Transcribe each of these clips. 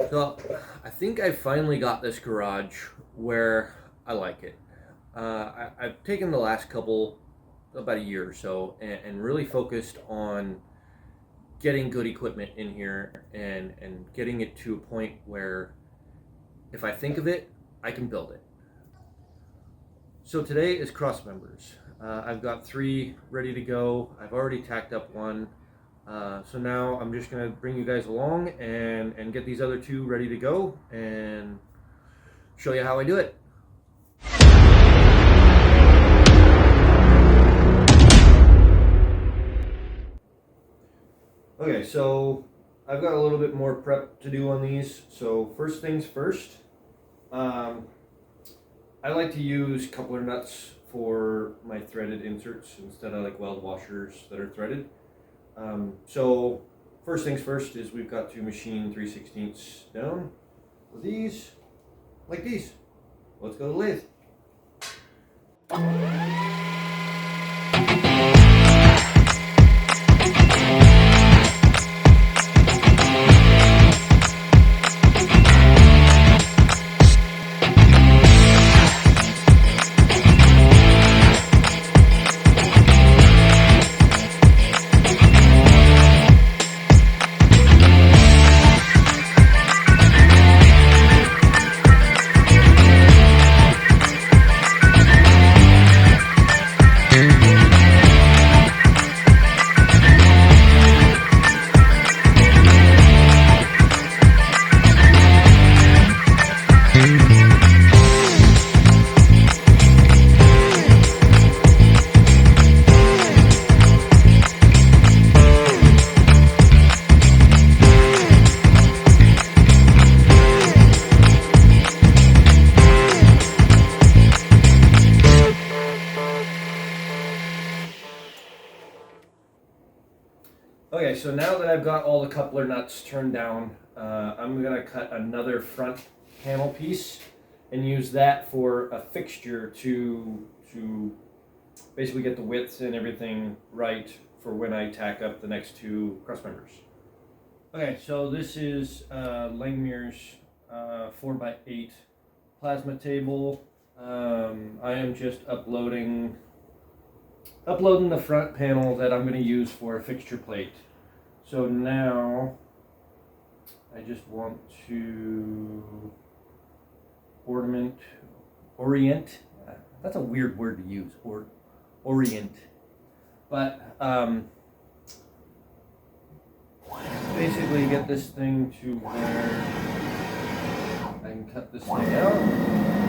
So I think I finally got this garage where I like it. I've taken the last couple, about a year or so, and really focused on getting good equipment in here and getting it to a point where if I think of it, I can build it. So today is Crossmembers. I've got 3 ready to go. I've already tacked up one. So now I'm just going to bring you guys along and get these other 2 ready to go and show you how I do it. Okay, so I've got a little bit more prep to do on these. So first things first, I like to use coupler nuts for my threaded inserts instead of like weld washers that are threaded. So first things first is we've got to machine 3/16 down with these, like these. Let's go to the lathe. Okay, so now that I've got all the coupler nuts turned down, I'm going to cut another front panel piece and use that for a fixture to basically get the width and everything right for when I tack up the next 2 crossmembers. Okay, so this is Langmuir's 4x8 plasma table. I am just uploading the front panel that I'm going to use for a fixture plate. So now I just want to orient. That's a weird word to use, orient. But basically get this thing to where I can cut this thing out.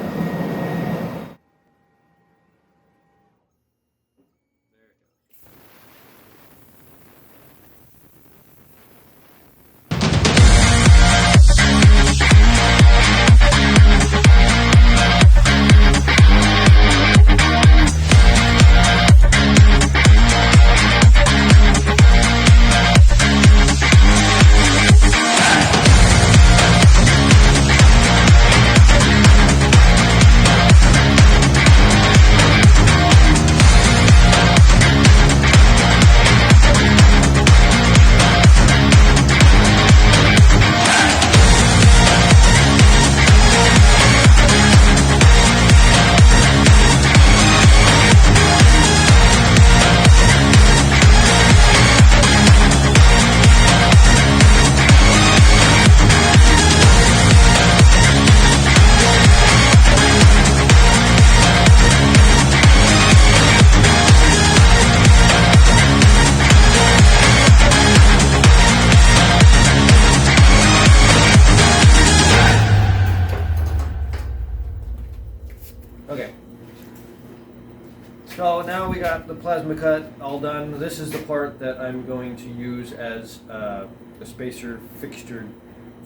got the plasma cut all done. This is the part that I'm going to use as a spacer fixture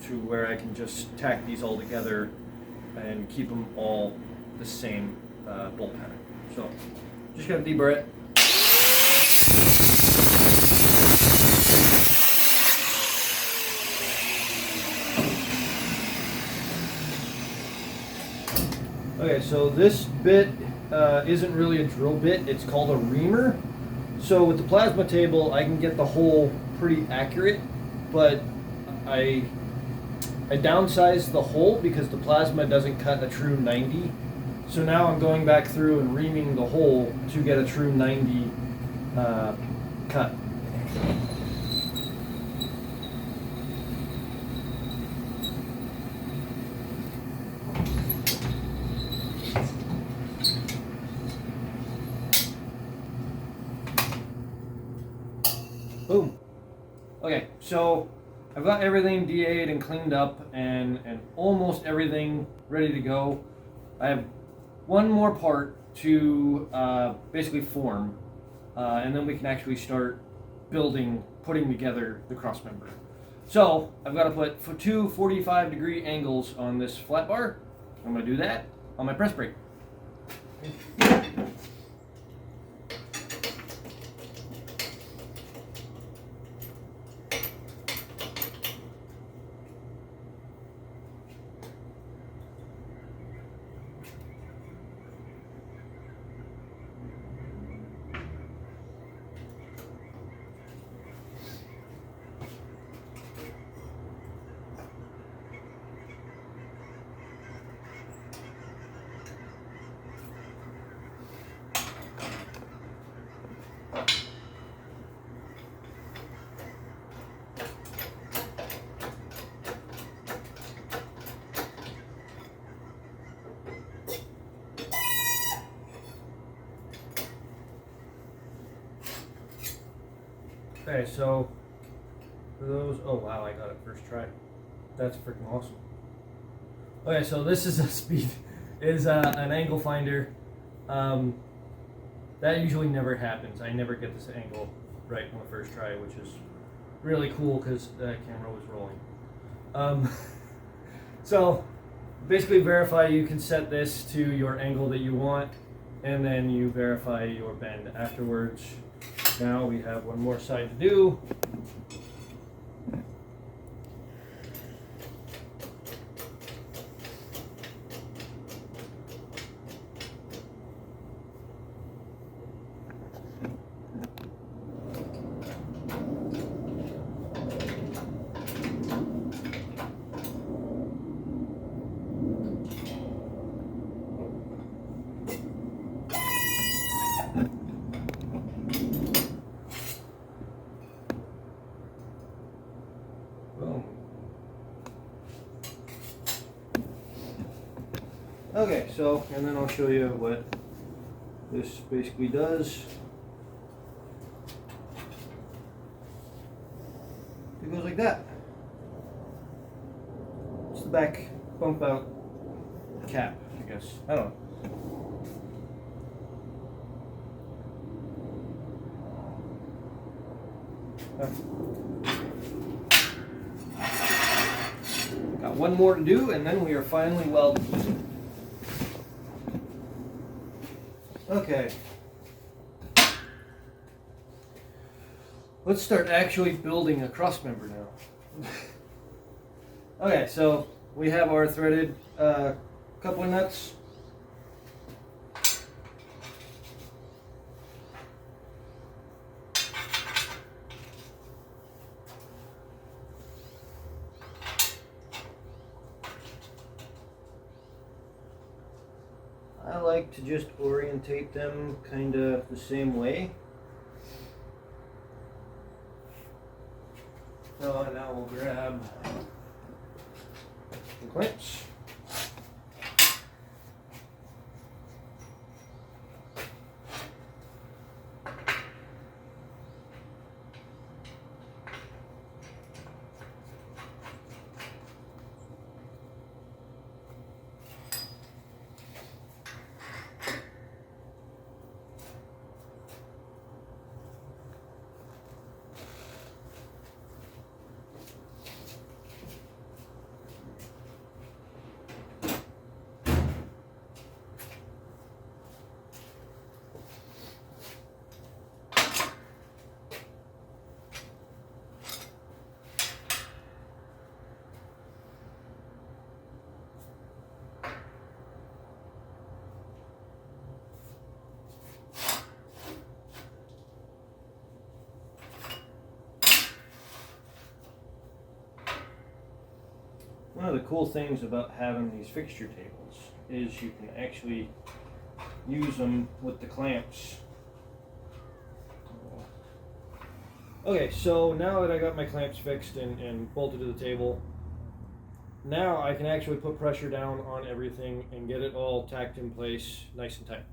to where I can just tack these all together and keep them all the same bolt pattern. So just gonna deburr it. Okay, so this bit isn't really a drill bit, it's called a reamer. So with the plasma table, I can get the hole pretty accurate, but I downsized the hole because the plasma doesn't cut a true 90. So now I'm going back through and reaming the hole to get a true 90 cut. Boom. Okay, so I've got everything DA'd and cleaned up and almost everything ready to go. I have one more part to basically form, and then we can actually start putting together the crossmember. So I've got to put two 45-degree angles on this flat bar. I'm going to do that on my press brake. Okay, so for those, oh wow, I got it first try. That's freaking awesome. Okay, so this is an angle finder. That usually never happens. I never get this angle right on the first try, which is really cool because the camera was rolling. So basically verify you can set this to your angle that you want, and then you verify your bend afterwards. Now we have one more side to do. Okay, so, and then I'll show you what this basically does. It goes like that. It's the back bump out cap, I guess. I don't know. Got one more to do, and then we are finally welded. Okay. Let's start actually building a crossmember now. Okay, so we have our threaded coupler nuts. I like to just orientate them kind of the same way. So now we'll grab the clamps. One of the cool things about having these fixture tables is you can actually use them with the clamps. Okay, so now that I got my clamps fixed and bolted to the table, now I can actually put pressure down on everything and get it all tacked in place nice and tight.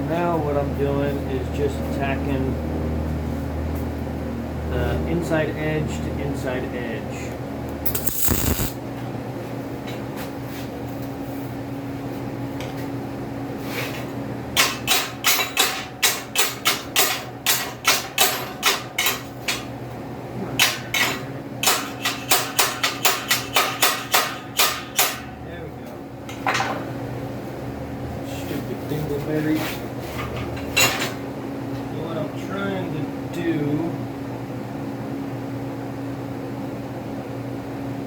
Now what I'm doing is just tacking the inside edge to inside edge. There we go. Stupid dingleberries.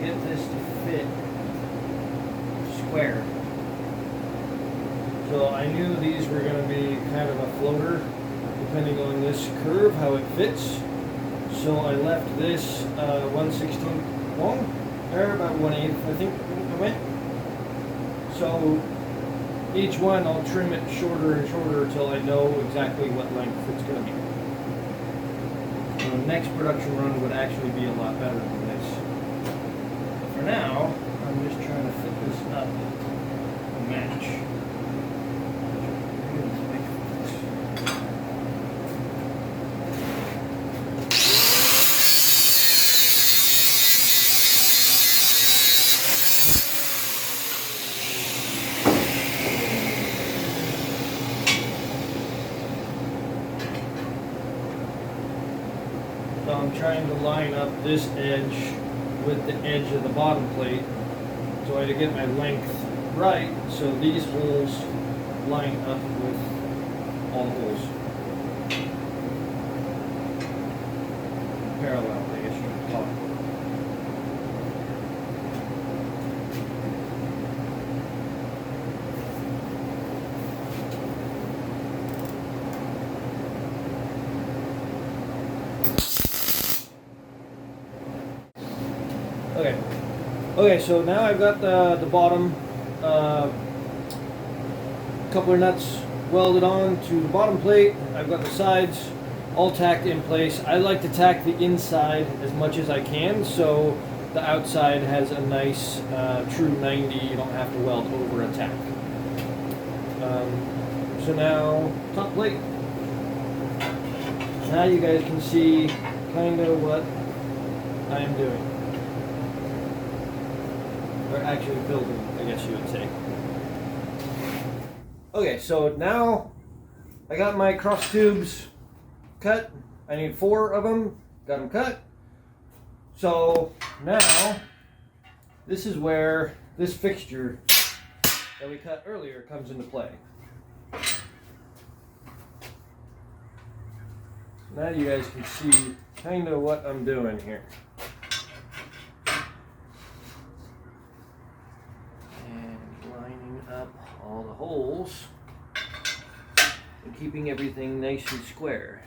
Get this to fit square. So I knew these were going to be kind of a floater depending on this curve, how it fits. So I left this 1/16 long, or about 1/8 I think it went. So each one I'll trim it shorter and shorter until I know exactly what length it's going to be. The next production run would actually be a lot better than this. But for now, I'm just trying to fit this up to match. So I'm trying to line up this edge with the edge of the bottom plate so I get my length right, so these holes line up with all the holes. Parallel, I guess you could call it. Okay, so now I've got the bottom coupler nuts welded on to the bottom plate. I've got the sides all tacked in place. I like to tack the inside as much as I can so the outside has a nice true 90. You don't have to weld over a tack. So now, top plate. Now you guys can see kind of what I am doing. Or actually building, I guess you would say. Okay, so now I got my cross tubes cut. I need 4 of them. Got them cut. So now this is where this fixture that we cut earlier comes into play. Now you guys can see kind of what I'm doing here. And lining up all the holes and keeping everything nice and square.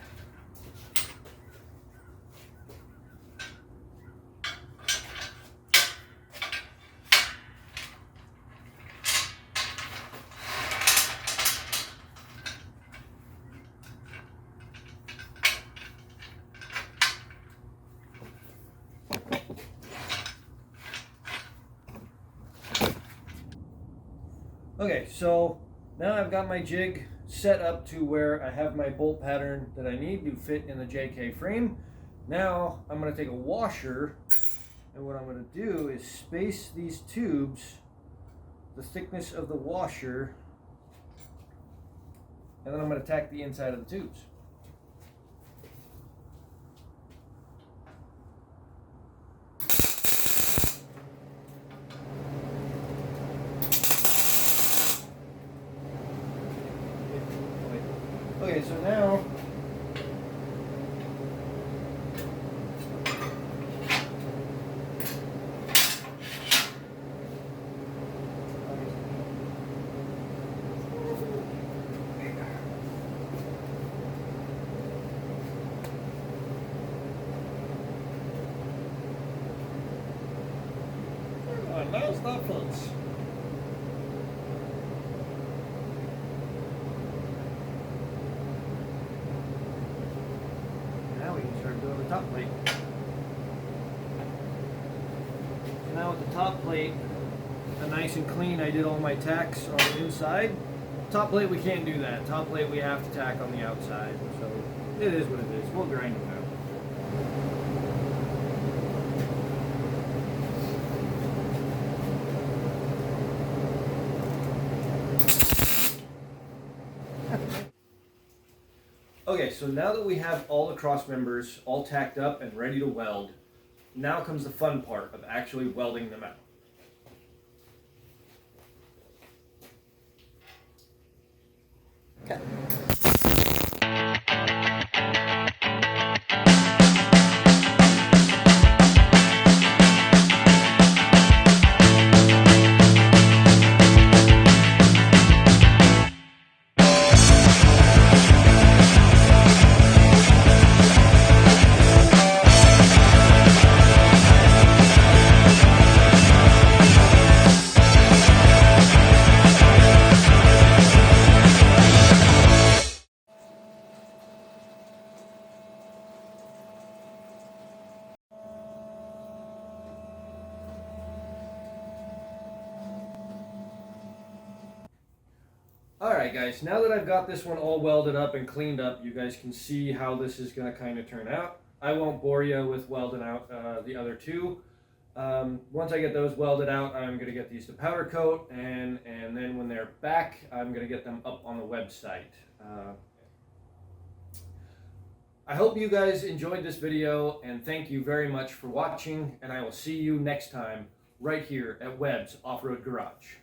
Okay, so now I've got my jig set up to where I have my bolt pattern that I need to fit in the JK frame. Now I'm going to take a washer, and what I'm going to do is space these tubes the thickness of the washer, and then I'm going to tack the inside of the tubes. Okay, so now now stop, folks. Now we can start doing the top plate. So now with the top plate nice and clean, I did all my tacks on the inside. Top plate we can't do that. Top plate we have to tack on the outside. So it is what it is. We'll grind it out. Okay, so now that we have all the cross members all tacked up and ready to weld, now comes the fun part of actually welding them out. Okay. Alright guys, now that I've got this one all welded up and cleaned up, you guys can see how this is going to kind of turn out. I won't bore you with welding out the other two. Once I get those welded out, I'm going to get these to powder coat, and then when they're back, I'm going to get them up on the website. I hope you guys enjoyed this video, and thank you very much for watching, and I will see you next time right here at Webb's Off-Road Garage.